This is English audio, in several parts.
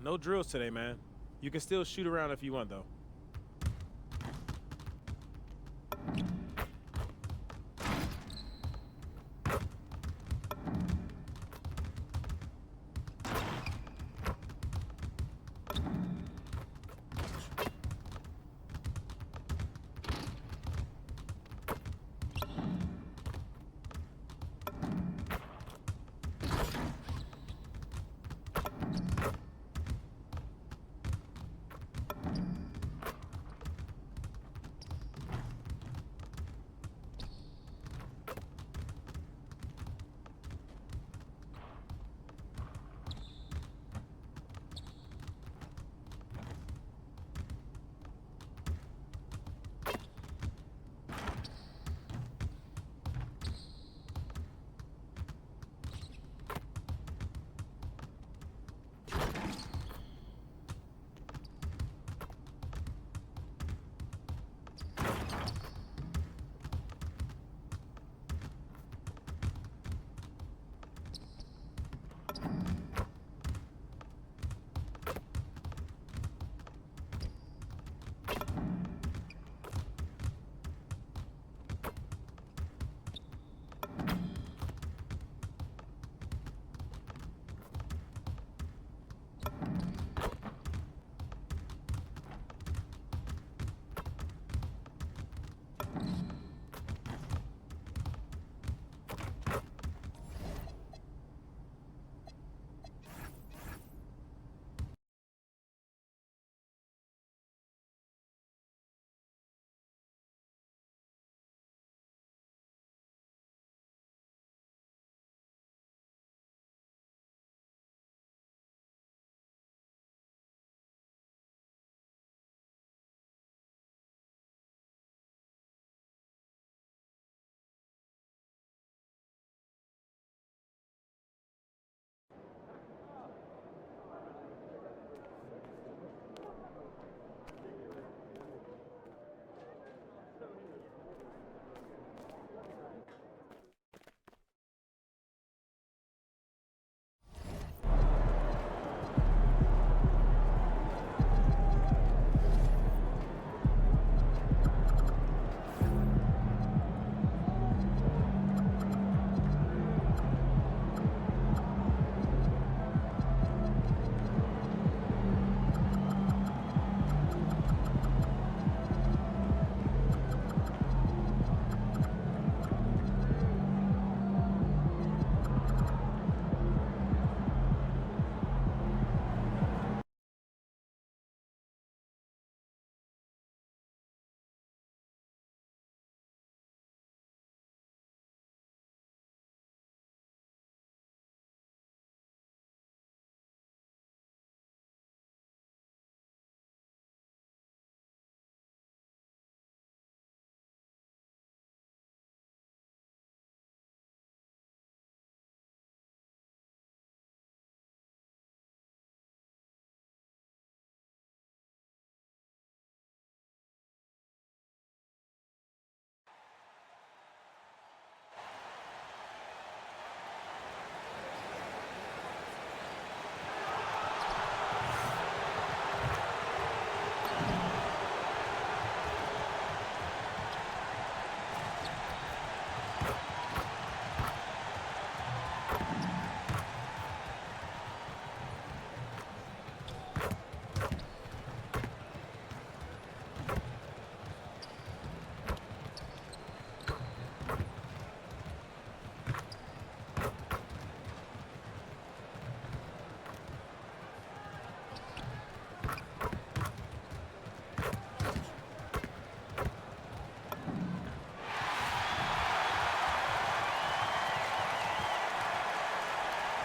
No drills today, man. You can still shoot around if you want, though.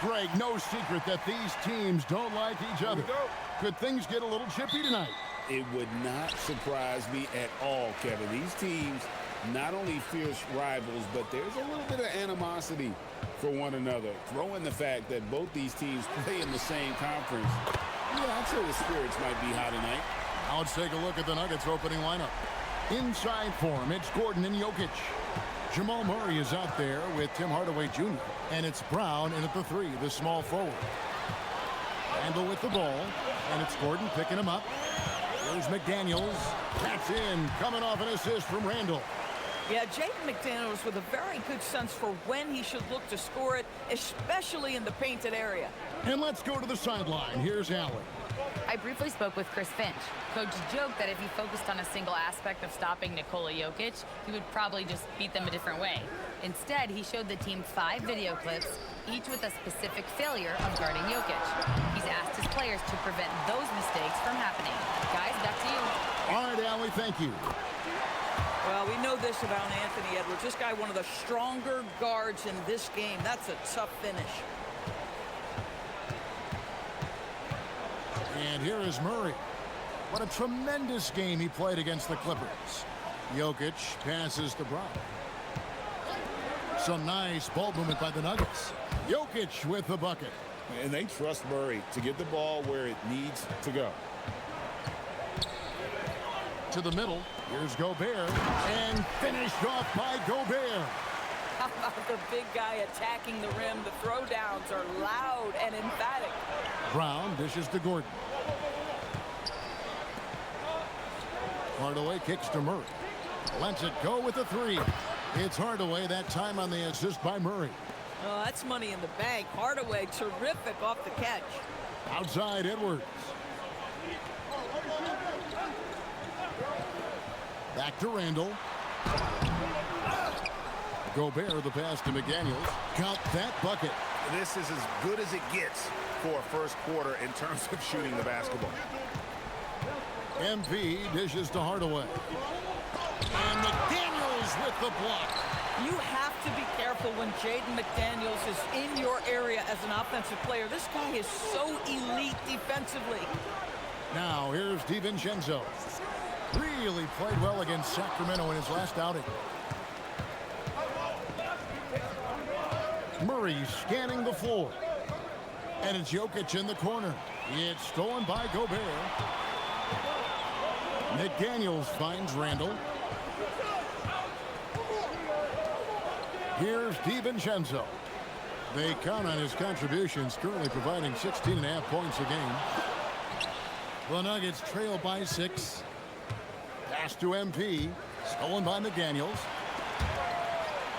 Greg, no secret that these teams don't like each other. Could things get a little chippy tonight? It would not surprise me at all, Kevin. These teams not only fierce rivals, but there's a little bit of animosity for one another. Throw in the fact that both these teams play in the same conference. Yeah, I'd say the spirits might be high tonight. Now let's take a look at the Nuggets opening lineup. Inside for him, it's Gordon and Jokic. Jamal Murray is out there with Tim Hardaway Jr. And it's Brown in at the 3, the small forward. Randle with the ball. And it's Gordon picking him up. Here's McDaniels. That's in. Coming off an assist from Randall. Yeah, Jaden McDaniels with a very good sense for when he should look to score it, especially in the painted area. And let's go to the sideline. Here's Allen. I briefly spoke with Chris Finch. Coach joked that if he focused on a single aspect of stopping Nikola Jokic, he would probably just beat them a different way. Instead, he showed the team 5 video clips, each with a specific failure of guarding Jokic. He's asked his players to prevent those mistakes from happening. Guys, back to you. All right, Allie, thank you. Well, we know this about Anthony Edwards. This guy, one of the stronger guards in this game. That's a tough finish. And here is Murray. What a tremendous game he played against the Clippers. Jokic passes to Brown. Some nice ball movement by the Nuggets. Jokic with the bucket. And they trust Murray to get the ball where it needs to go. To the middle. Here's Gobert. And finished off by Gobert. How about the big guy attacking the rim? The throwdowns are loud and emphatic. Brown dishes to Gordon. Hardaway kicks to Murray. Lets it go with a 3. It's Hardaway, that time on the assist by Murray. Oh, that's money in the bank. Hardaway, terrific off the catch. Outside Edwards. Back to Randall. Gobert, the pass to McDaniels. Count that bucket. This is as good as it gets for a first quarter in terms of shooting the basketball. MP dishes to Hardaway. And McDaniels with the block. You have to be careful when Jaden McDaniels is in your area as an offensive player. This guy is so elite defensively. Now here's DiVincenzo. Really played well against Sacramento in his last outing. Murray scanning the floor. And it's Jokic in the corner. It's stolen by Gobert. McDaniels finds Randall. Here's DiVincenzo. They count on his contributions, currently providing 16.5 points a game. The Nuggets trail by 6. Pass to MP. Stolen by McDaniels.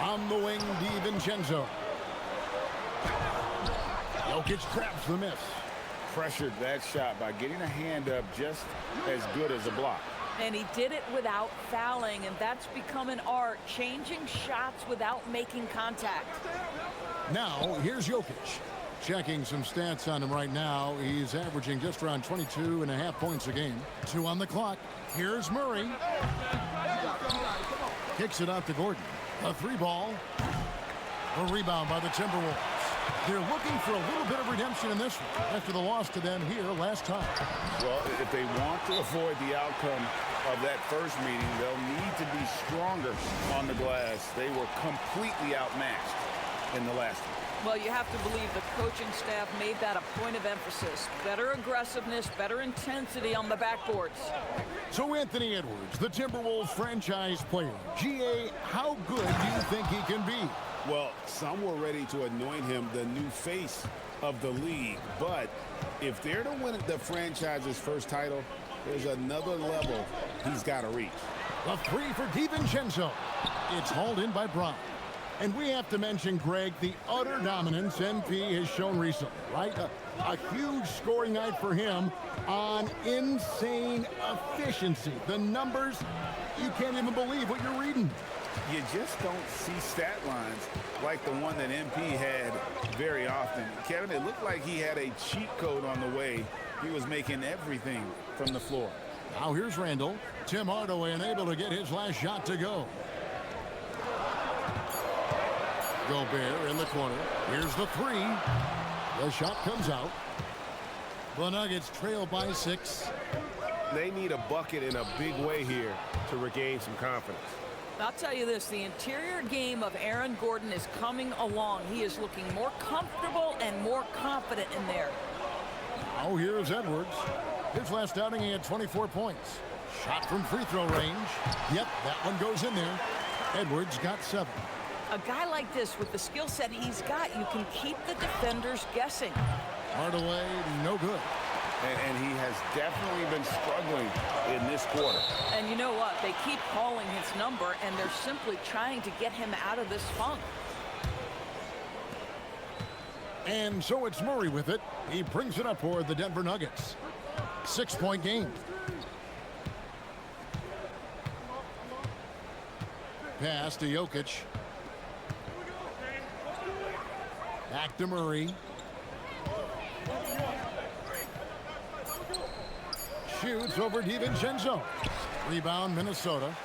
On the wing, DiVincenzo. Jokic traps the miss. Pressured that shot by getting a hand up just as good as a block. And he did it without fouling, and that's become an art, changing shots without making contact. Now, here's Jokic. Checking some stats on him right now. He's averaging just around 22.5 points a game. 2 on the clock. Here's Murray. Kicks it out to Gordon. A 3 ball. A rebound by the Timberwolves. They're looking for a little bit of redemption in this one after the loss to them here last time. Well, if they want to avoid the outcome of that first meeting, they'll need to be stronger on the glass. They were completely outmatched in the last one. Well, you have to believe the coaching staff made that a point of emphasis. Better aggressiveness, better intensity on the backboards. So Anthony Edwards, the Timberwolves franchise player. GA, how good do you think he can be? Well, some were ready to anoint him the new face of the league. But if they're to win the franchise's first title, there's another level he's got to reach. A 3 for DiVincenzo. It's hauled in by Brown. And we have to mention, Greg, the utter dominance MP has shown recently, right? A huge scoring night for him on insane efficiency. The numbers, you can't even believe what you're reading. You just don't see stat lines like the one that MP had very often. Kevin, it looked like he had a cheat code on the way. He was making everything from the floor. Now here's Randall. Tim Hardaway unable to get his last shot to go. Gobert in the corner. Here's the 3. The shot comes out. The Nuggets trail by 6. They need a bucket in a big way here to regain some confidence. I'll tell you this, the interior game of Aaron Gordon is coming along. He is looking more comfortable and more confident in there. Now here's Edwards. His last outing, he had 24 points. Shot from free throw range. Yep, that one goes in there. Edwards got 7. A guy like this, with the skill set he's got, you can keep the defenders guessing. Hardaway, no good. And he has definitely been struggling in this quarter. And you know what? They keep calling his number, and they're simply trying to get him out of this funk. And so it's Murray with it. He brings it up for the Denver Nuggets. 6-point game. Pass to Jokic. Back to Murray. Shoots over DiVincenzo. Rebound, Minnesota.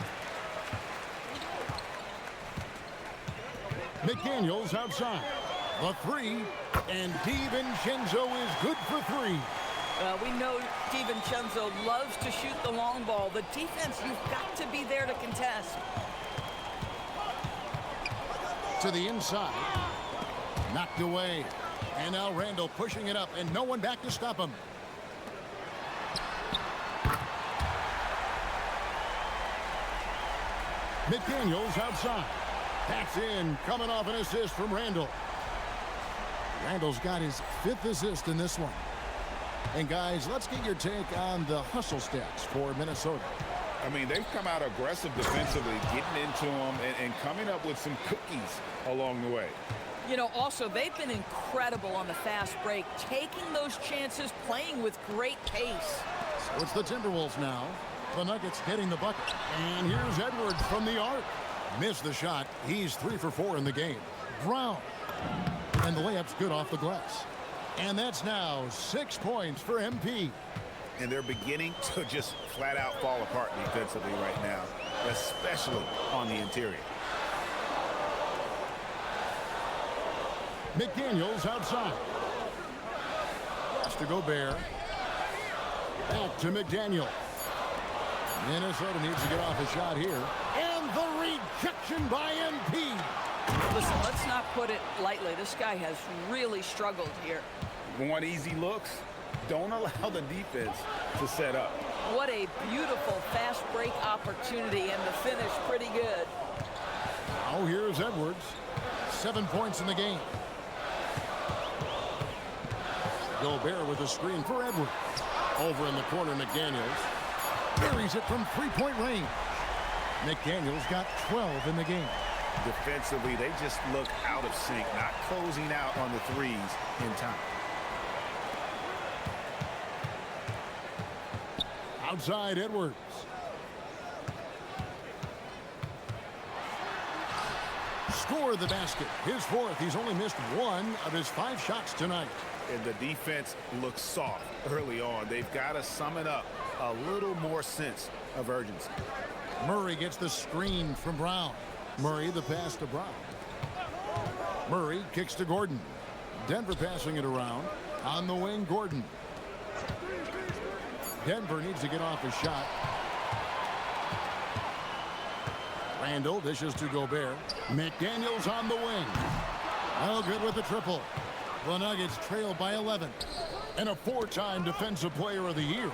McDaniels outside. The three, and DiVincenzo is good for three. We know DiVincenzo loves to shoot the long ball. The defense, you've got to be there to contest. To the inside. Knocked away. And now Randall pushing it up, and no one back to stop him. McDaniels outside. That's in, coming off an assist from Randall. Randall's got his 5th assist in this one. And guys, let's get your take on the hustle stats for Minnesota. I mean, they've come out aggressive defensively, getting into them and coming up with some cookies along the way. You know, also, they've been incredible on the fast break, taking those chances, playing with great pace. So it's the Timberwolves now. The Nuggets getting the bucket. And here's Edwards from the arc. Missed the shot. He's 3 for 4 in the game. Brown. And the layup's good off the glass. And that's now 6 points for MP. And they're beginning to just flat out fall apart defensively right now, especially on the interior. McDaniels outside. Pass to Gobert. Back to McDaniel. Minnesota needs to get off a shot here. And the rejection by MP. Listen, let's not put it lightly. This guy has really struggled here. Want easy looks? Don't allow the defense to set up. What a beautiful fast break opportunity, and the finish pretty good. Now here's Edwards. 7 points in the game. Gobert with a screen for Edwards. Over in the corner, McDaniels. Buries it from 3-point range. McDaniels got 12 in the game. Defensively, they just look out of sync, not closing out on the threes in time. Outside Edwards. Score the basket. His 4th. He's only missed 1 of his 5 shots tonight. And the defense looks soft early on. They've got to sum it up. A little more sense of urgency. Murray gets the screen from Brown. Murray the pass to Brown. Murray kicks to Gordon. Denver passing it around. On the wing, Gordon. Denver needs to get off a shot. Randall dishes to Gobert. McDaniels on the wing. No good with the triple. The Nuggets trail by 11. And a 4-time Defensive Player of the Year,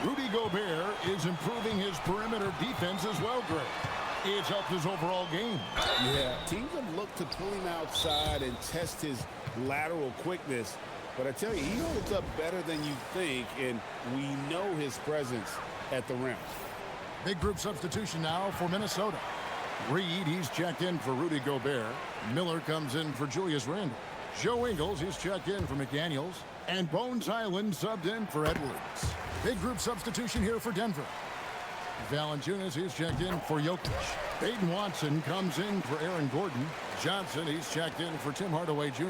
Rudy Gobert is improving his perimeter defense as well, Greg. It's helped his overall game. Yeah, teams have looked to pull him outside and test his lateral quickness. But I tell you, he holds up better than you think, and we know his presence at the rim. Big group substitution now for Minnesota. Reed, he's checked in for Rudy Gobert. Miller comes in for Julius Randle. Joe Ingles, he's checked in for McDaniels. And Bones Highland subbed in for Edwards. Big group substitution here for Denver. Valanciunas, he's checked in for Jokic. Peyton Watson comes in for Aaron Gordon. Johnson, he's checked in for Tim Hardaway Jr.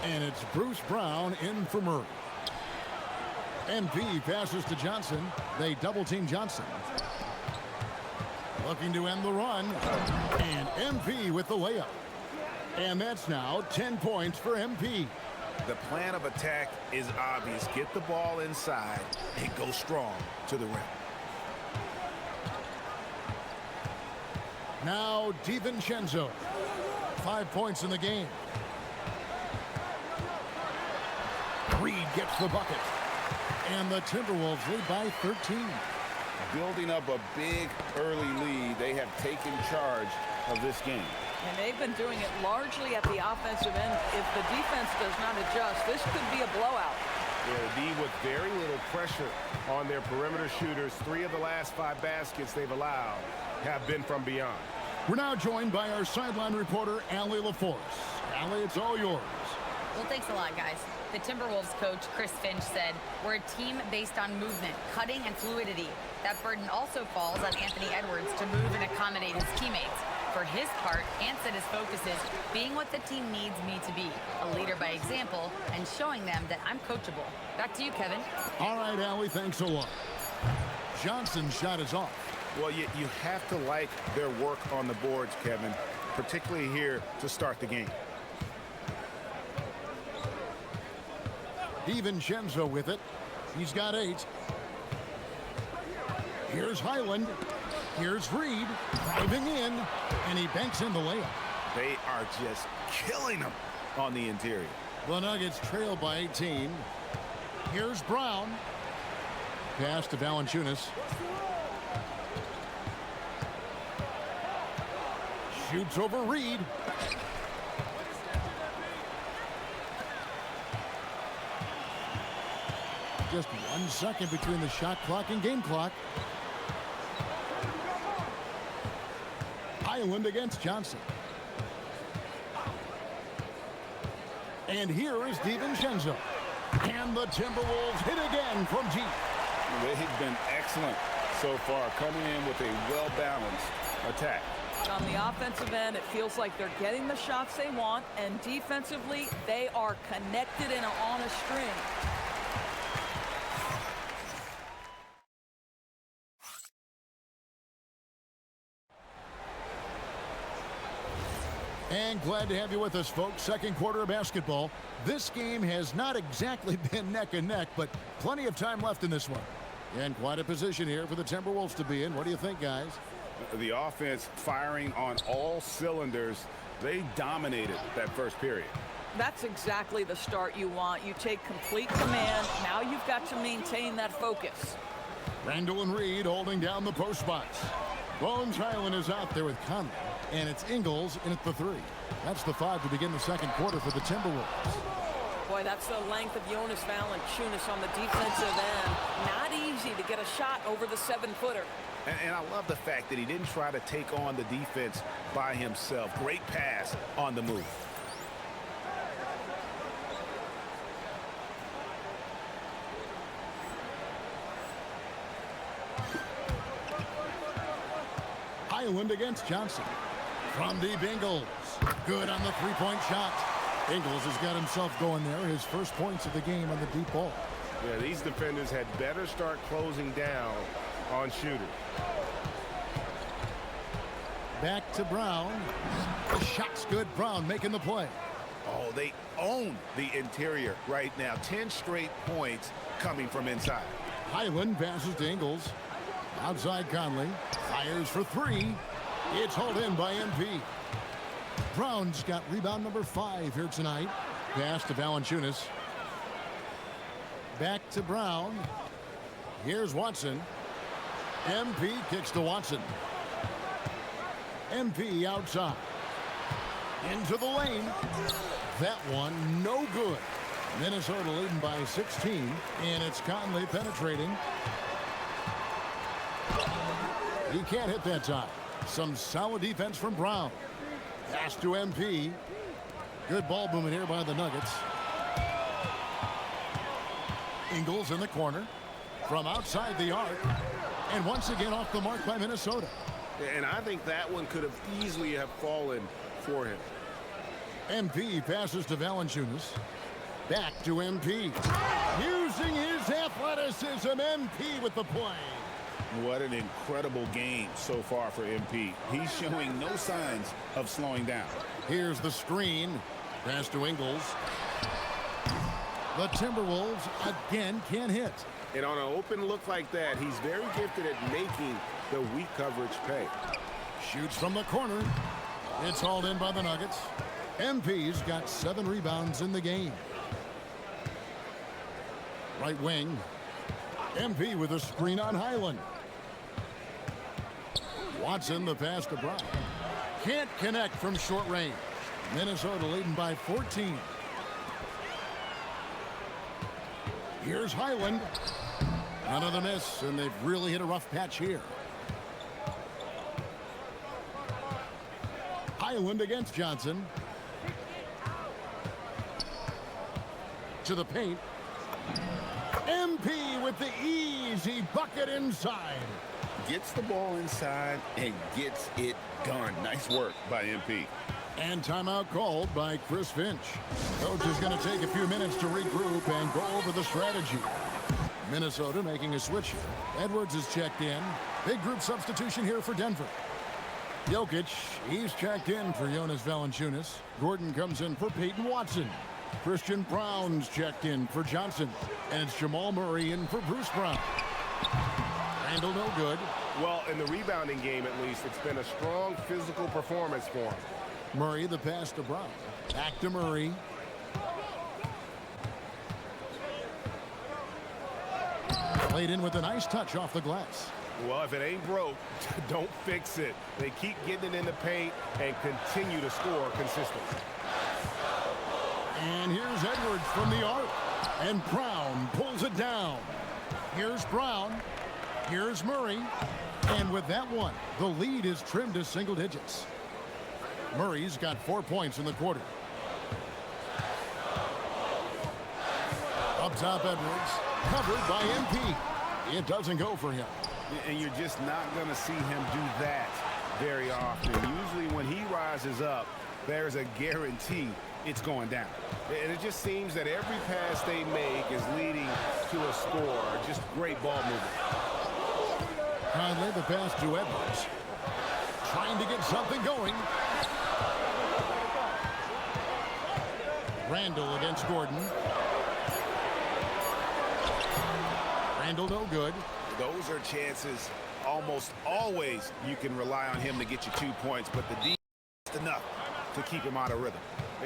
And it's Bruce Brown in for Murray. MP passes to Johnson. They double-team Johnson. Looking to end the run. And MP with the layup. And that's now 10 points for MP. The plan of attack is obvious. Get the ball inside and go strong to the rim. Now DiVincenzo. 5 points in the game. Reed gets the bucket. And the Timberwolves lead by 13. Building up a big early lead, they have taken charge of this game. And they've been doing it largely at the offensive end. If the defense does not adjust, this could be a blowout. Yeah, the D with very little pressure on their perimeter shooters. 3 of the last 5 baskets they've allowed have been from beyond. We're now joined by our sideline reporter, Allie LaForce. Allie, it's all yours. Well, thanks a lot, guys. The Timberwolves coach, Chris Finch, said, "We're a team based on movement, cutting, and fluidity. That burden also falls on Anthony Edwards to move and accommodate his teammates. For his part, Ant said his focus is being what the team needs me to be, a leader by example, and showing them that I'm coachable." Back to you, Kevin. All right, Allie, thanks a lot. Johnson's shot is off. Well, you have to like their work on the boards, Kevin, particularly here to start the game. DiVincenzo with it. He's got 8. Here's Highland. Here's Reed driving in, and he banks in the layup. They are just killing them on the interior. The Nuggets trail by 18. Here's Brown. Pass to Valanciunas. Shoots over Reed. Just 1 second between the shot clock and game clock. Highland against Johnson. And here is DiVincenzo. And the Timberwolves hit again from deep. They've been excellent so far, coming in with a well-balanced attack. On the offensive end, it feels like they're getting the shots they want, and defensively, they are connected and on a string. And glad to have you with us, folks. Second quarter of basketball. This game has not exactly been neck and neck, but plenty of time left in this one. And quite a position here for the Timberwolves to be in. What do you think, guys? The offense firing on all cylinders. They dominated that first period. That's exactly the start you want. You take complete command. Now you've got to maintain that focus. Randall and Reed holding down the post spots. Bones Highland is out there with Conley, and it's Ingles in at the 3. That's the 5 to begin the second quarter for the Timberwolves. Boy, that's the length of Jonas Valanciunas on the defensive end. Not easy to get a shot over the 7-footer. And I love the fact that he didn't try to take on the defense by himself. Great pass on the move. Highland against Johnson. From deep, Ingles. Good on the 3-point shot. Ingles has got himself going there. His first points of the game on the deep ball. Yeah, these defenders had better start closing down on shooters. Back to Brown. The shot's good. Brown making the play. Oh, they own the interior right now. 10 straight points coming from inside. Highland passes to Ingles. Outside Conley. Fires for 3. It's hauled in by MP. Brown's got rebound number 5 here tonight. Pass to Valanciunas. Back to Brown. Here's Watson. MP kicks to Watson. MP outside. Into the lane. That one no good. Minnesota leading by 16. And it's Conley penetrating. He can't hit that time. Some solid defense from Brown. Pass to MP. Good ball movement here by the Nuggets. Ingles in the corner. From outside the arc. And once again off the mark by Minnesota. And I think that one could have easily have fallen for him. MP passes to Valanciunas. Back to MP. Using his athleticism, MP with the play. What an incredible game so far for MP. He's showing no signs of slowing down. Here's the screen. Pass to Ingles. The Timberwolves again can't hit. And on an open look like that, he's very gifted at making the weak coverage pay. Shoots from the corner. It's hauled in by the Nuggets. MP's got 7 rebounds in the game. Right wing. MP with a screen on Highland. Watson, the pass to Brown. Can't connect from short range. Minnesota leading by 14. Here's Highland. Another miss, and they've really hit a rough patch here. Highland against Johnson. To the paint. MP with the easy bucket inside. Gets the ball inside and gets it done. Nice work by MP. And timeout called by Chris Finch. Coach is going to take a few minutes to regroup and go over the strategy. Minnesota making a switch here. Edwards is checked in. Big group substitution here for Denver. Jokic, he's checked in for Jonas Valanciunas. Gordon comes in for Peyton Watson. Christian Brown's checked in for Johnson. And it's Jamal Murray in for Bruce Brown. Randall no good. Well, in the rebounding game at least, it's been a strong physical performance for him. Murray the pass to Brown. Back to Murray. Played in with a nice touch off the glass. Well, if it ain't broke, don't fix it. They keep getting it in the paint and continue to score consistently. And here's Edwards from the arc. And Brown pulls it down. Here's Brown. Here's Murray. And with that one, the lead is trimmed to single digits. Murray's got 4 points in the quarter. Up top, Edwards. Covered by MP. It doesn't go for him. And you're just not going to see him do that very often. Usually when he rises up, there's a guarantee it's going down. And it just seems that every pass they make is leading to a score. Just great ball movement. Conley the pass to Edwards. Trying to get something going. Randall against Gordon. Randall no good. Those are chances almost always you can rely on him to get you 2 points, but the D is enough to keep him out of rhythm.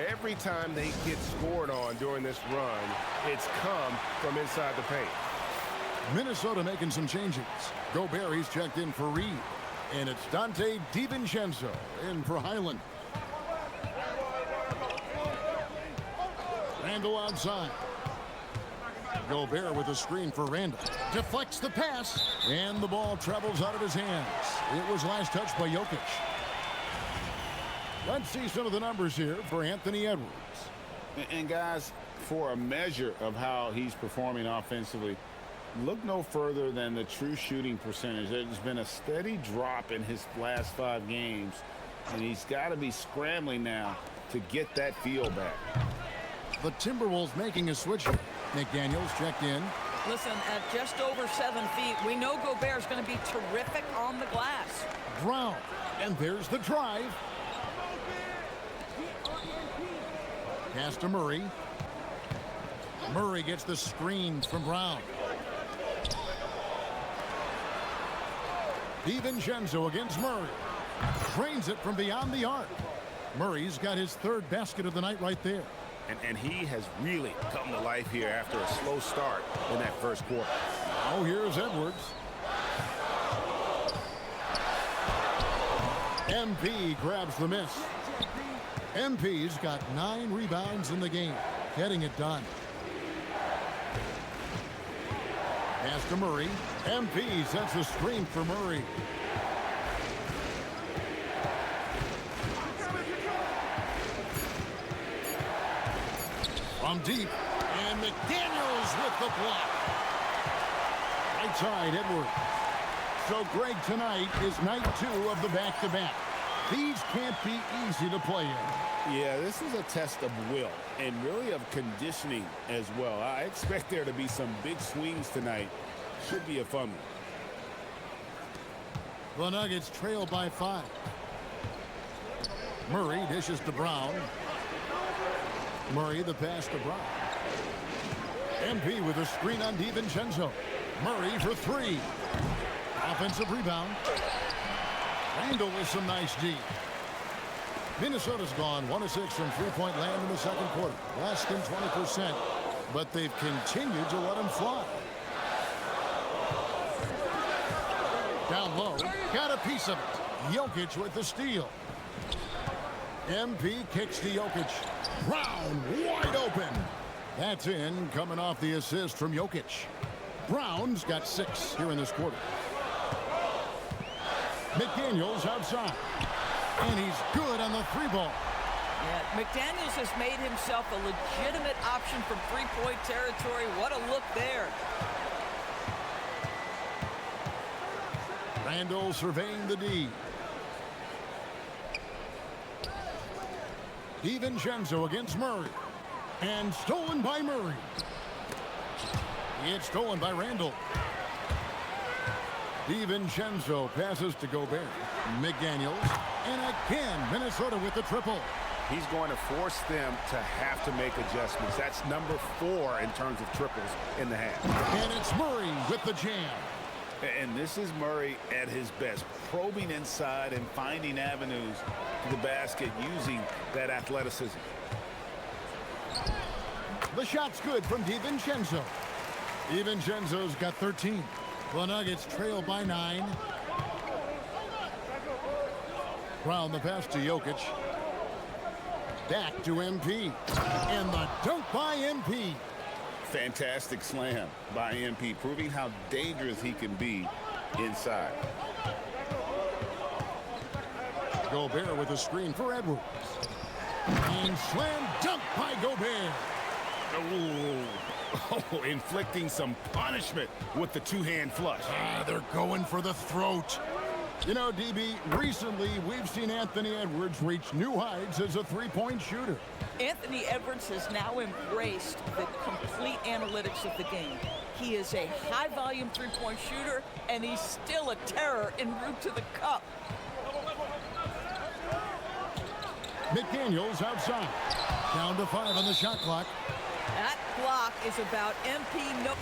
Every time they get scored on during this run, it's come from inside the paint. Minnesota making some changes. Gobert, he's checked in for Reed. And it's Dante DiVincenzo in for Highland. Randall outside. Gobert with a screen for Randall. Deflects the pass. And the ball travels out of his hands. It was last touched by Jokic. Let's see some of the numbers here for Anthony Edwards. And guys, for a measure of how he's performing offensively, look no further than the true shooting percentage. There's been a steady drop in his last 5 games, and he's got to be scrambling now to get that feel back. The Timberwolves making a switch here. McDaniels checked in. Listen, at just over 7 feet, we know Gobert's going to be terrific on the glass. Brown. And there's the drive. Pass to Murray. Murray gets the screen from Brown. DiVincenzo against Murray. Drains it from beyond the arc. Murray's got his 3rd basket of the night right there. And he has really come to life here after a slow start in that first quarter. Oh, here's Edwards. MP grabs the miss. MP's got 9 rebounds in the game, getting it done. Pass to Murray. MP sets a screen for Murray. From deep, and McDaniels with the block. Right side, Edwards. So Greg, tonight is night 2 of the back-to-back. These can't be easy to play in. Yeah, this is a test of will and really of conditioning as well. I expect there to be some big swings tonight. Should be a fun one. The Nuggets trail by 5. Murray dishes to Brown. Murray the pass to Brown. MP with a screen on DiVincenzo. Murray for 3. Offensive rebound. Randall with some nice D. Minnesota's gone 1 of 6 from three-point land in the second quarter. Less than 20%, but they've continued to let him fly. Down low, got a piece of it. Jokic with the steal. MP kicks to Jokic. Brown wide open. That's in, coming off the assist from Jokic. Brown's got 6 here in this quarter. McDaniels outside. And he's good on the 3-ball. Yeah, McDaniels has made himself a legitimate option from three-point territory. What a look there. Randall surveying the D. DiVincenzo against Murray. And stolen by Murray. It's stolen by Randall. DiVincenzo passes to Gobert. McDaniels. And again, Minnesota with the triple. He's going to force them to have to make adjustments. That's number 4 in terms of triples in the half. And it's Murray with the jam. And this is Murray at his best, probing inside and finding avenues to the basket using that athleticism. The shot's good from DiVincenzo. DiVincenzo's got 13. The Nuggets trail by 9. Brown the pass to Jokic. Back to MP. And the dunk by MP. Fantastic slam by MP, proving how dangerous he can be inside. Gobert with a screen for Edwards. And slam dunk by Gobert. Oh, inflicting some punishment with the two-hand flush. They're going for the throat. You know, DB, recently we've seen Anthony Edwards reach new heights as a three-point shooter. Anthony Edwards has now embraced the complete analytics of the game. He is a high-volume three-point shooter, and he's still a terror en route to the cup. McDaniels outside. Down to 5 on the shot clock. That block is about MP. No.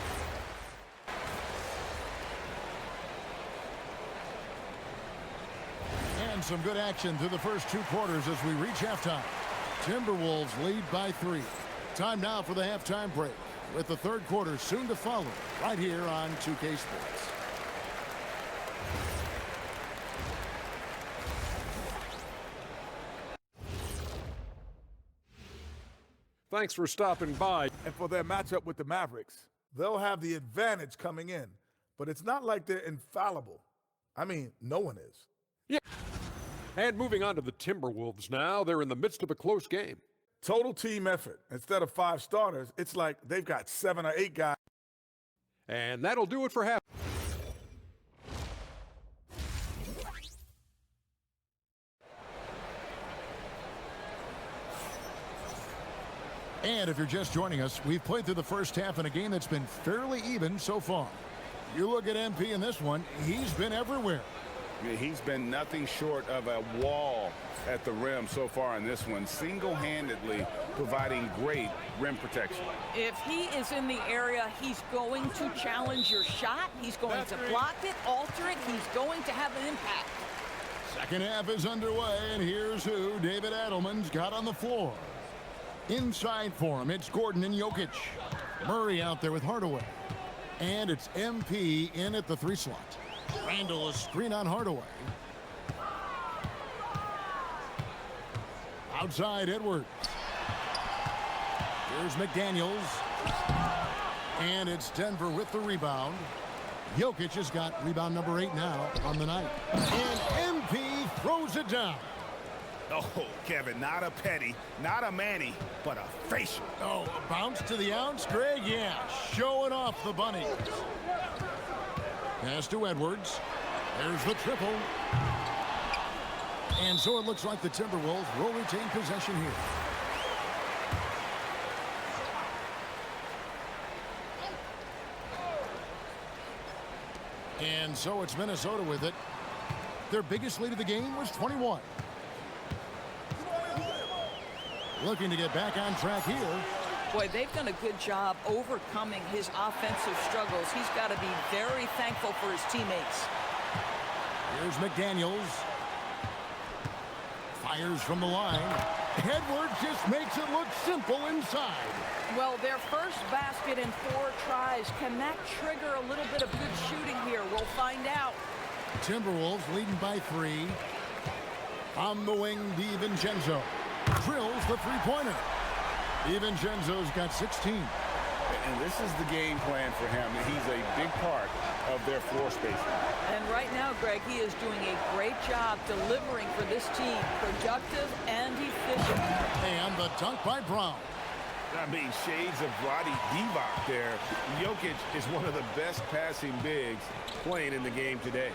And some good action through the first 2 quarters as we reach halftime. Timberwolves lead by 3. Time now for the halftime break, with the third quarter soon to follow, right here on 2K Sports. Thanks for stopping by. And for their matchup with the Mavericks, they'll have the advantage coming in, but it's not like they're infallible. I mean, no one is. Yeah. And moving on to the Timberwolves now, they're in the midst of a close game. Total team effort. Instead of 5 starters, it's like they've got 7 or 8 guys. And that'll do it for half. And if you're just joining us, we've played through the first half in a game that's been fairly even so far. You look at MP in this one, he's been everywhere. He's been nothing short of a wall at the rim so far in this one, single-handedly providing great rim protection. If he is in the area, he's going to challenge your shot. He's going to block it, alter it. He's going to have an impact. Second half is underway, and here's who David Adelman's got on the floor. Inside for him, it's Gordon and Jokic. Murray out there with Hardaway. And it's MP in at the 3 slot. Randall, a screen on Hardaway. Outside, Edwards. Here's McDaniels. And it's Denver with the rebound. Jokic has got rebound number 8 now on the night. And MP throws it down. Oh, Kevin, not a petty, not a Manny, but a facial. Oh, a bounce to the ounce, Greg? Yeah, showing off the bunnies. Pass to Edwards. There's the triple. And so it looks like the Timberwolves will retain possession here. And so it's Minnesota with it. Their biggest lead of the game was 21. Looking to get back on track here. Boy, they've done a good job overcoming his offensive struggles. He's got to be very thankful for his teammates. Here's McDaniels. Fires from the line. Edwards just makes it look simple inside. Well, their first basket in 4 tries. Can that trigger a little bit of good shooting here? We'll find out. Timberwolves leading by 3. On the wing, DiVincenzo drills the 3-pointer. DiVincenzo's got 16. And this is the game plan for him. He's a big part of their floor spacing. And right now, Greg, he is doing a great job delivering for this team. Productive and efficient. And the dunk by Brown. I mean, shades of Vlade Divac there. Jokic is one of the best passing bigs playing in the game today.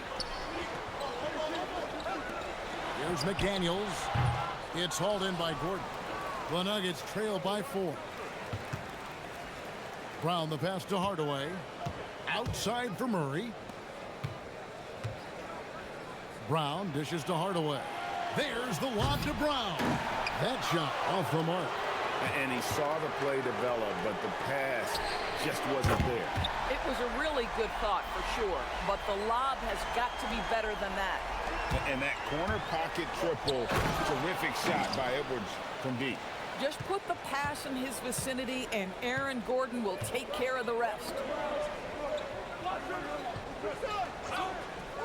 Here's McDaniels. It's hauled in by Gordon. The Nuggets trail by 4. Brown the pass to Hardaway. Outside for Murray. Brown dishes to Hardaway. There's the lob to Brown. That shot off the mark. And he saw the play develop, but the pass just wasn't there. It was a really good thought for sure, but the lob has got to be better than that. And that corner pocket triple, terrific shot by Edwards from deep. Just put the pass in his vicinity, and Aaron Gordon will take care of the rest.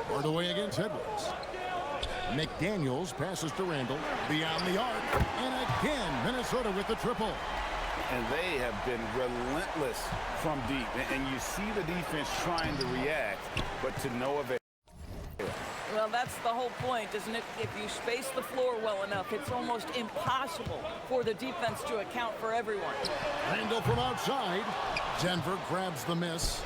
Hardaway against Edwards. McDaniels passes to Randall. Beyond the arc. And again, Minnesota with the triple. And they have been relentless from deep. And you see the defense trying to react, but to no avail. Well, that's the whole point, isn't it? If you space the floor well enough, it's almost impossible for the defense to account for everyone. Randall from outside. Denver grabs the miss.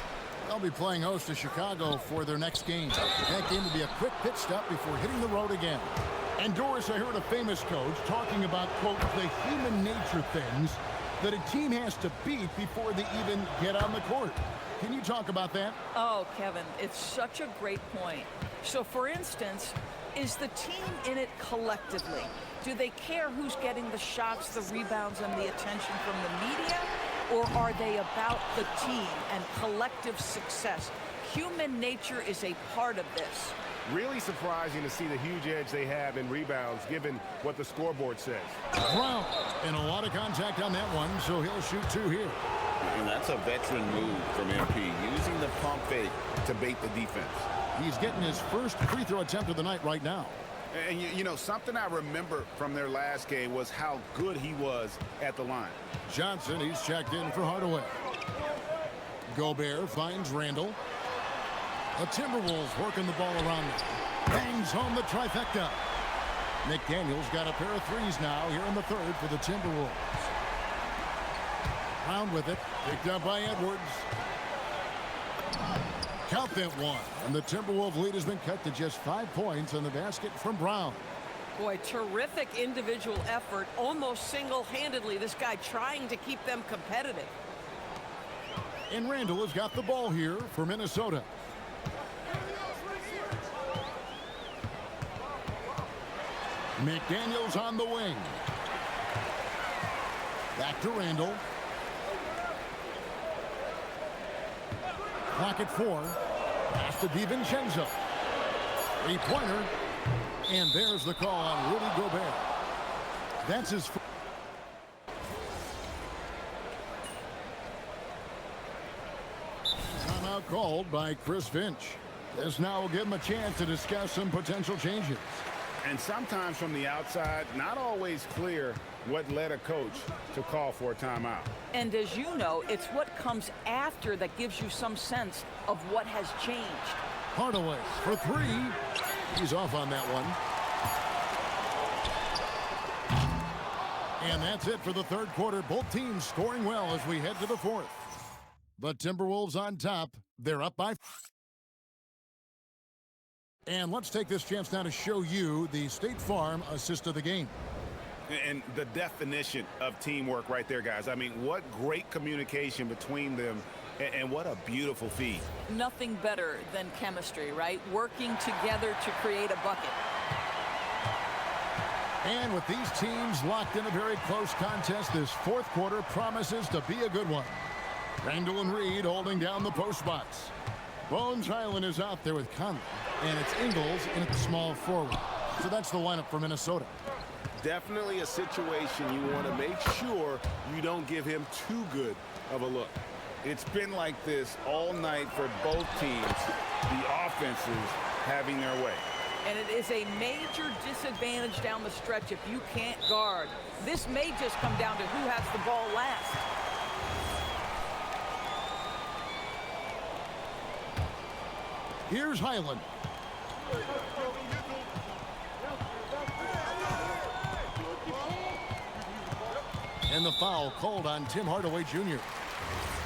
They'll be playing host to Chicago for their next game. That game will be a quick pit stop before hitting the road again. And Doris, I heard a famous coach talking about, quote, the human nature things that a team has to beat before they even get on the court. Can you talk about that? Oh, Kevin, it's such a great point. So, for instance, is the team in it collectively? Do they care who's getting the shots, the rebounds, and the attention from the media? Or are they about the team and collective success? Human nature is a part of this. Really surprising to see the huge edge they have in rebounds, given what the scoreboard says. Brown, and a lot of contact on that one, so he'll shoot 2 here. And that's a veteran move from MP, using the pump fake to bait the defense. He's getting his first free throw attempt of the night right now. And, you know, something I remember from their last game was how good he was at the line. Johnson, he's checked in for Hardaway. Gobert finds Randall. The Timberwolves working the ball around them. Bangs home the trifecta. McDaniels got a pair of threes now here in the third for the Timberwolves. Brown with it. Picked up by Edwards. Count that one. And the Timberwolves lead has been cut to just 5 points on the basket from Brown. Boy, terrific individual effort, almost single-handedly. This guy trying to keep them competitive. And Randall has got the ball here for Minnesota. McDaniels on the wing. Back to Randall. Clock at 4. Pass to DiVincenzo. Three-pointer. And there's the call on Rudy Gobert. That's his first. Timeout called by Chris Finch. This now will give him a chance to discuss some potential changes. And sometimes from the outside, not always clear what led a coach to call for a timeout. And as you know, it's what comes after that gives you some sense of what has changed. Hardaway for 3. He's off on that one. And that's it for the third quarter. Both teams scoring well as we head to the fourth. The Timberwolves on top. They're up by. And let's take this chance now to show you the State Farm assist of the game. And the definition of teamwork right there, guys. I mean, what great communication between them, and what a beautiful feed. Nothing better than chemistry, right? Working together to create a bucket. And with these teams locked in a very close contest, this fourth quarter promises to be a good one. Randall and Reed holding down the post spots. Bones Highland is out there with Conley, and it's Ingles in at the small forward. So that's the lineup for Minnesota. Definitely a situation you want to make sure you don't give him too good of a look. It's been like this all night for both teams. The offenses having their way. And it is a major disadvantage down the stretch if you can't guard. This may just come down to who has the ball last. Here's Highland. And the foul called on Tim Hardaway Jr.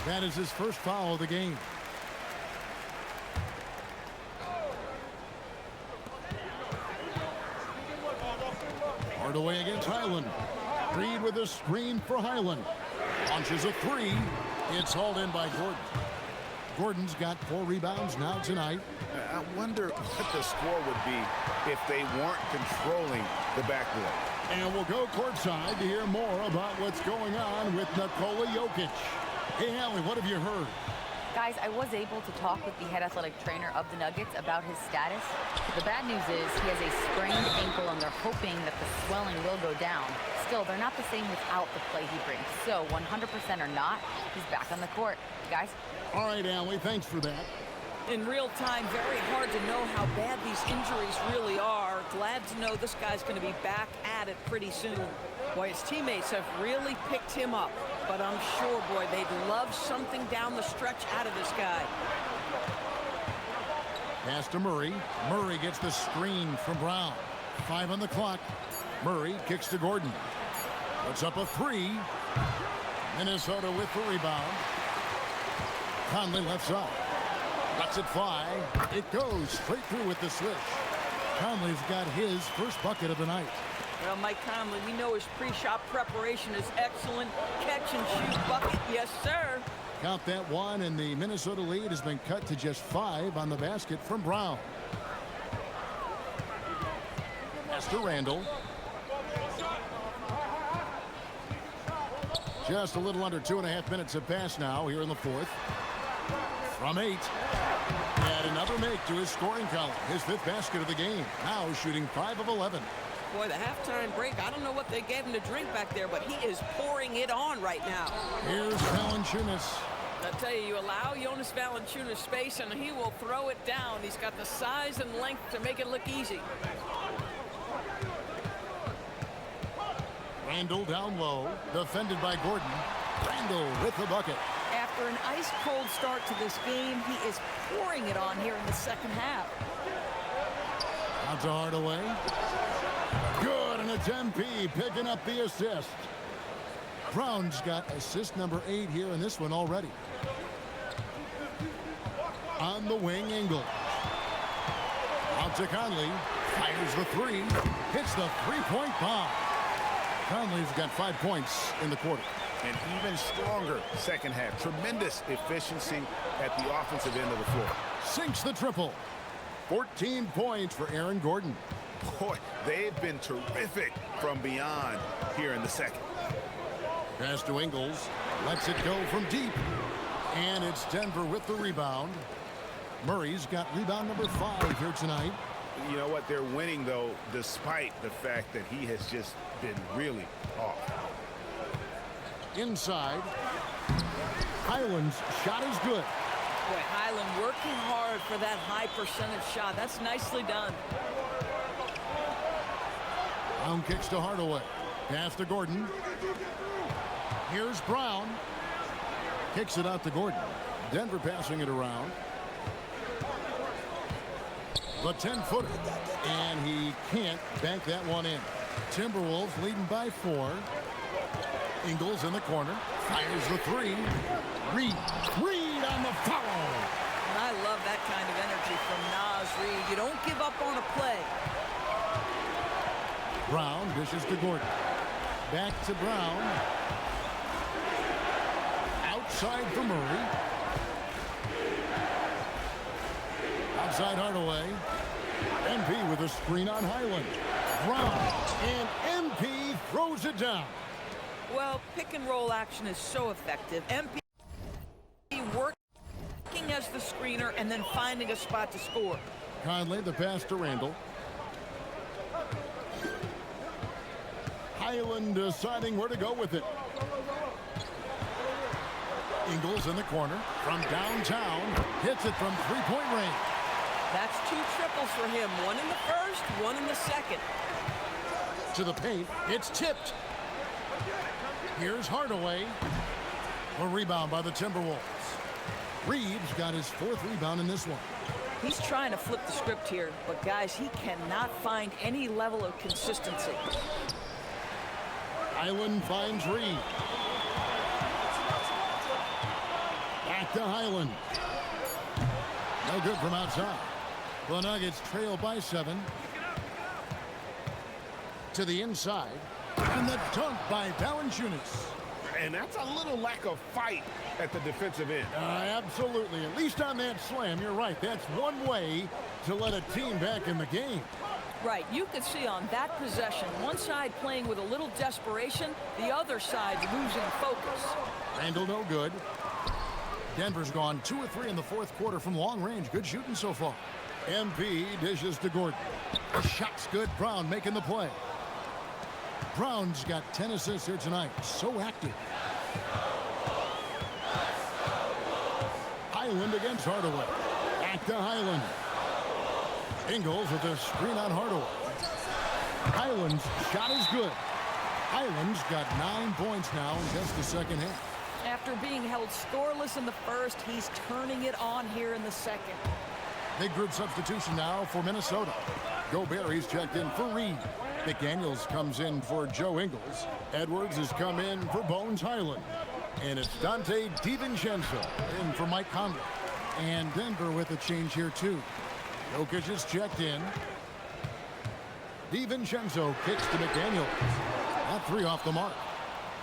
That is his first foul of the game. Hardaway against Highland. Reed with a screen for Highland. Launches a three. It's hauled in by Gordon. Gordon's got 4 rebounds now tonight. I wonder what the score would be if they weren't controlling the backboard. And we'll go courtside to hear more about what's going on with Nikola Jokic. Hey, Hallie, what have you heard? Guys, I was able to talk with the head athletic trainer of the Nuggets about his status. The bad news is he has a sprained ankle, and they're hoping that the swelling will go down. Still, they're not the same without the play he brings. So 100% or not, he's back on the court. Guys? All right, Allie, thanks for that. In real time, very hard to know how bad these injuries really are. Glad to know this guy's going to be back at it pretty soon. Boy, his teammates have really picked him up. But I'm sure, boy, they'd love something down the stretch out of this guy. Pass to Murray. Murray gets the screen from Brown. 5 on the clock. Murray kicks to Gordon. Puts up a 3. Minnesota with the rebound. Conley left side. Lets it fly. It goes straight through with the switch. Conley's got his first bucket of the night. Well, Mike Conley, we know his pre-shot preparation is excellent. Catch and shoot bucket, yes, sir. Count that one, and the Minnesota lead has been cut to just 5 on the basket from Brown. Pass to Randall. Just a little under 2.5 minutes have passed now here in the fourth. From 8. Add another make to his scoring column. His 5th basket of the game. Now shooting 5 of 11. Boy, the halftime break, I don't know what they gave him to drink back there, but he is pouring it on right now. Here's Valanciunas. I tell you, you allow Jonas Valanciunas space, and he will throw it down. He's got the size and length to make it look easy. Randall down low, defended by Gordon. Randall with the bucket. After an ice-cold start to this game, he is pouring it on here in the second half. Out to Hardaway. Good, and it's MP picking up the assist. Brown's got assist number 8 here in this one already. On the wing, Ingles. Out to Conley. Fires the 3. Hits the 3-point bomb. Conley's got 5 points in the quarter. An even stronger second half. Tremendous efficiency at the offensive end of the floor. Sinks the triple. 14 points for Aaron Gordon. Boy, they've been terrific from beyond here in the second. Pass to Ingles. Lets it go from deep. And it's Denver with the rebound. Murray's got rebound number 5 here tonight. You know what? They're winning, though, despite the fact that he has just been really off. Inside. Highland's shot is good. Boy, Highland working hard for that high percentage shot. That's nicely done. Brown kicks to Hardaway. Pass to Gordon. Here's Brown. Kicks it out to Gordon. Denver passing it around. The 10-footer. And he can't bank that one in. Timberwolves leading by 4. Ingles in the corner. Fires the 3. Reed. Reed on the foul. And I love that kind of energy from Naz Reid. You don't give up on a play. Brown dishes to Gordon. Back to Brown. Outside for Murray. Outside Hardaway. MP with a screen on Highland. Brown. And MP throws it down. Well, pick and roll action is so effective. MP working as the screener and then finding a spot to score. Conley, the pass to Randall. Highland deciding where to go with it. Ingles in the corner from downtown. Hits it from 3-point range. That's 2 triples for him. 1 in the first, 1 in the second. To the paint. It's tipped. Here's Hardaway. A rebound by the Timberwolves. Reeves got his 4th rebound in this one. He's trying to flip the script here, but guys, he cannot find any level of consistency. Highland finds Reed. Back to Highland. No good from outside. The Nuggets trail by 7. To the inside. And the dunk by Valanciunas. And that's a little lack of fight at the defensive end. Absolutely. At least on that slam, you're right. That's one way to let a team back in the game. Right, you could see on that possession, one side playing with a little desperation, the other side losing focus. Randall no good. Denver's gone 2 of 3 in the 4th quarter from long range. Good shooting so far. MP dishes to Gordon. The shot's good. Brown making the play. Brown's got 10 assists here tonight. So active. Highland against Hardaway. Back to Highland. Ingles with a screen on Hardaway. Highland's shot is good. Highland's got 9 points now in just the second half. After being held scoreless in the first, he's turning it on here in the second. Big group substitution now for Minnesota. Gobert, he's checked in for Reed. McDaniels comes in for Joe Ingles. Edwards has come in for Bones Highland. And it's Dante DiVincenzo in for Mike Conley. And Denver with a change here too. Jokic is checked in. DiVincenzo kicks to McDaniels. That 3 off the mark.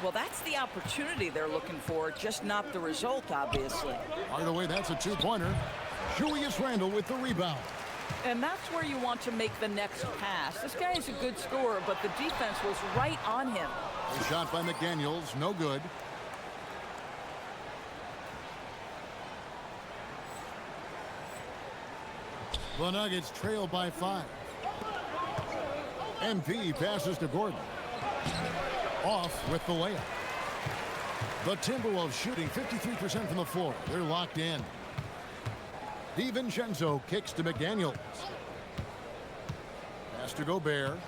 Well, that's the opportunity they're looking for, just not the result, obviously. Hardaway, that's a 2-pointer. Julius Randle with the rebound. And that's where you want to make the next pass. This guy is a good scorer, but the defense was right on him. A shot by McDaniels, no good. The Nuggets trail by 5. MP passes to Gordon. Off with the layup. The Timberwolves shooting 53% from the floor. They're locked in. DiVincenzo kicks to McDaniels. Pass to Gobert.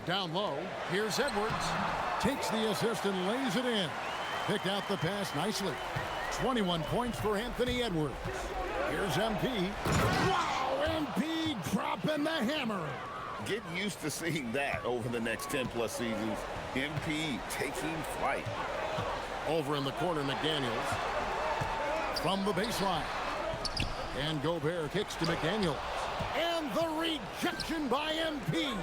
Down low. Here's Edwards. Takes the assist and lays it in. Picked out the pass nicely. 21 points for Anthony Edwards. Here's MP. Wow! MP dropping the hammer. Get used to seeing that over the next 10-plus seasons. MP taking flight. Over in the corner, McDaniels. From the baseline. And Gobert kicks to McDaniels. And the rejection by MP.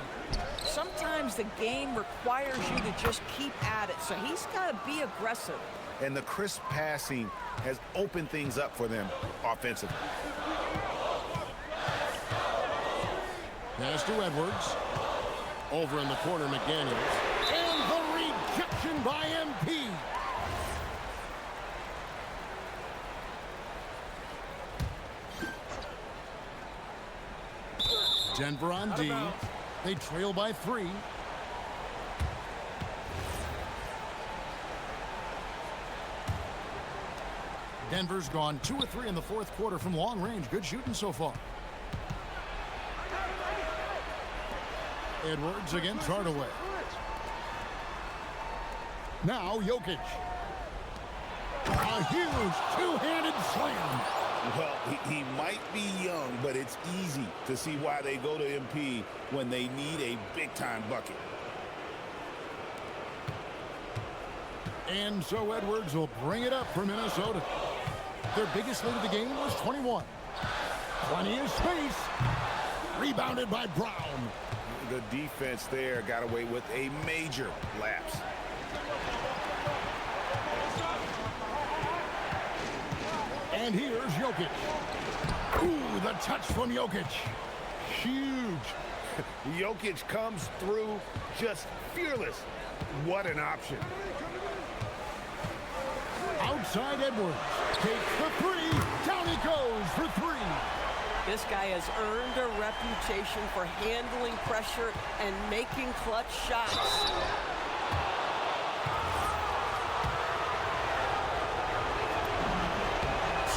Sometimes the game requires you to just keep at it, so he's got to be aggressive. And the crisp passing has opened things up for them offensively. Pass to Edwards. Over in the corner, McDaniels. And the rejection by MP. Denver on D. They trail by 3. Denver's gone 2 of 3 in the 4th quarter from long range. Good shooting so far. Edwards against Hardaway. Now Jokic. A huge two-handed slam. Well, he might be young, but it's easy to see why they go to MP when they need a big-time bucket. And so Edwards will bring it up for Minnesota. Their biggest lead of the game was 21. Plenty of space. Rebounded by Brown. The defense there got away with a major lapse. And here's Jokic. Ooh, the touch from Jokic. Huge. Jokic comes through just fearless. What an option. Outside Edwards. Takes the 3. Down he goes for 3. This guy has earned a reputation for handling pressure and making clutch shots.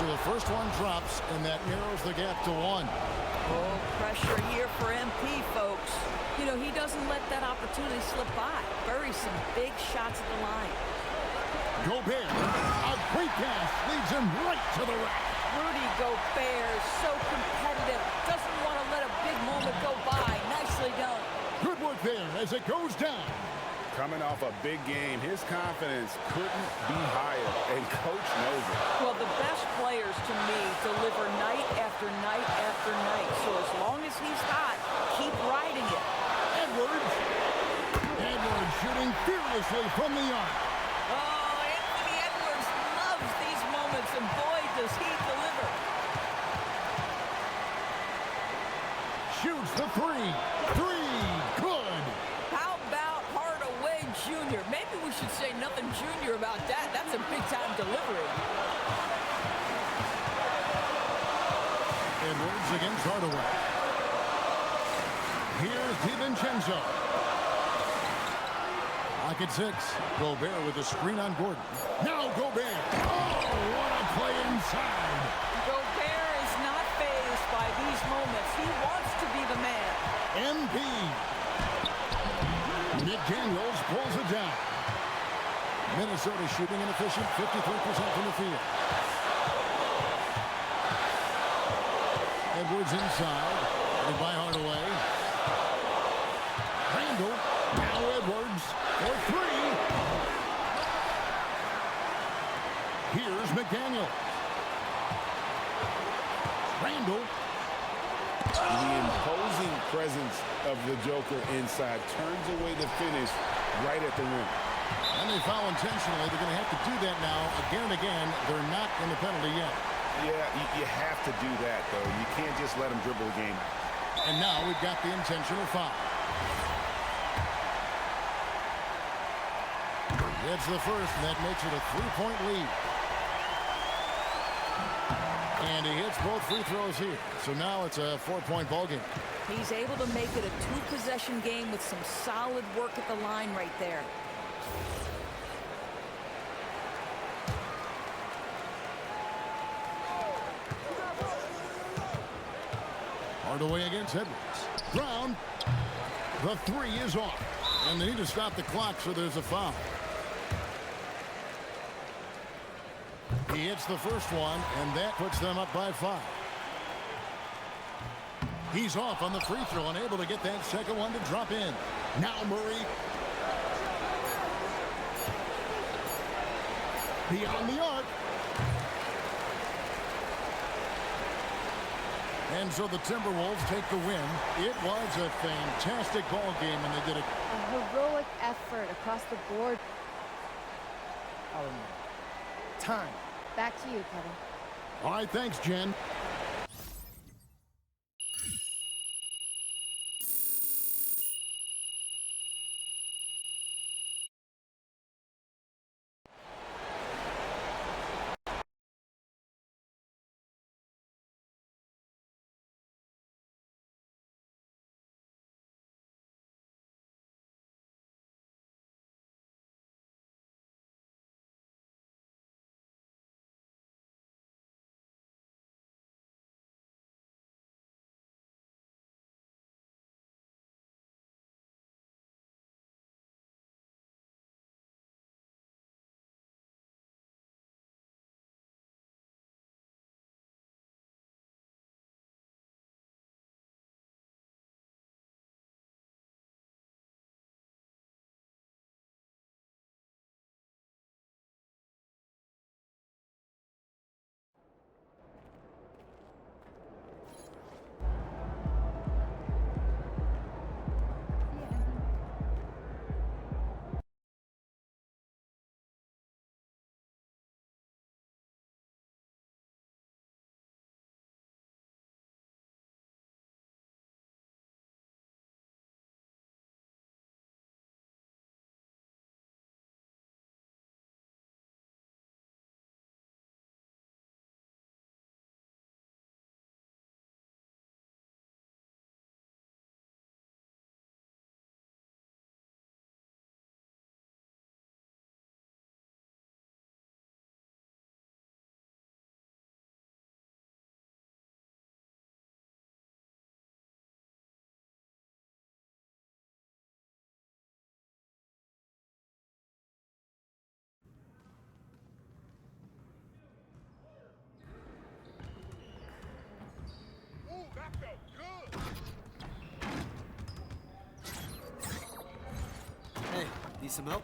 so the first one drops, and that narrows the gap to 1. Oh, pressure here for MP, folks. You know, he doesn't let that opportunity slip by. Buries some big shots at the line. Gobert, a great pass, leads him right to the rack. Rudy Gobert is so competitive. Doesn't want to let a big moment go by. Nicely done. Good work there as it goes down. Coming off a big game, his confidence couldn't be higher, and Coach knows it. Well, the best players, to me, deliver night after night after night. So as long as he's hot, keep riding it. Edwards shooting fearlessly from the arc. Oh, Anthony Edwards loves these moments, and boy, does he deliver. Shoots the three. Good. How about Hardaway Jr.? Maybe we should say nothing junior about that. That's a big-time delivery. Edwards against Hardaway. Here's DiVincenzo. Pocket 6. Gobert with a screen on Gordon. Now Gobert. Oh, what a play inside. Gobert is not fazed by these moments. He wants to be the man. MP. McDaniels pulls it down. Minnesota shooting inefficient, 53% from the field. Edwards inside. And by Hardaway. Randall. Now Edwards for 3. Here's McDaniel. Randall. The imposing presence of the Joker inside turns away the finish right at the rim. And they foul intentionally. They're going to have to do that now again and again. They're not in the penalty yet. Yeah, you have to do that, though. You can't just let him dribble the game. And now we've got the intentional foul. It's the first, and that makes it a 3-point lead. And he hits both free throws here. So now it's a 4-point ball game. He's able to make it a 2-possession game with some solid work at the line right there. Hardaway against Edwards. Brown. The 3 is off. And they need to stop the clock, so there's a foul. He hits the first one, and that puts them up by 5. He's off on the free throw, unable to get that second one to drop in. Now Murray. Beyond the arc. And so the Timberwolves take the win. It was a fantastic ball game, and they did it. A heroic effort across the board. Time. Back to you, Kevin. All right, thanks, Jen. Hey, need some help?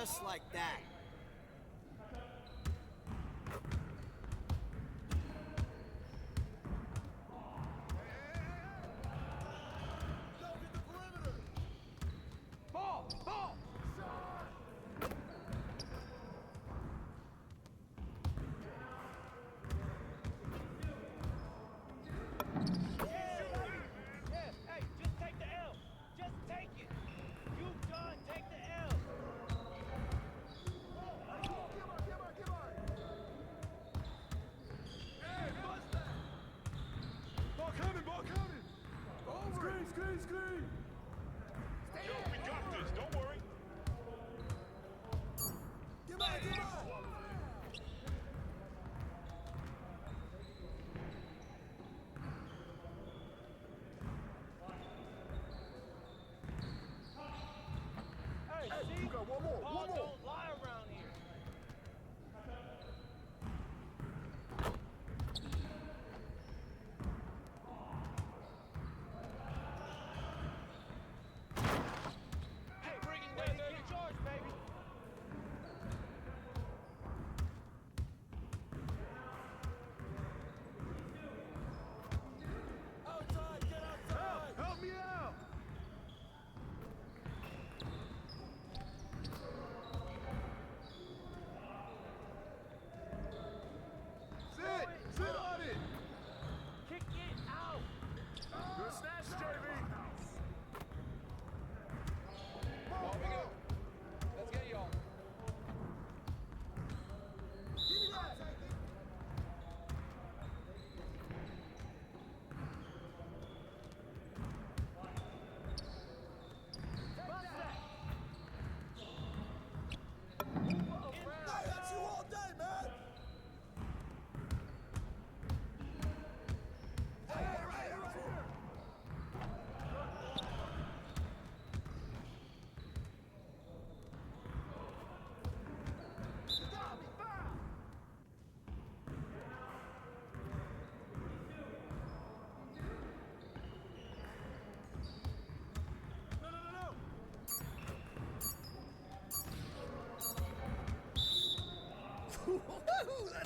Just like that.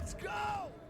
Let's go!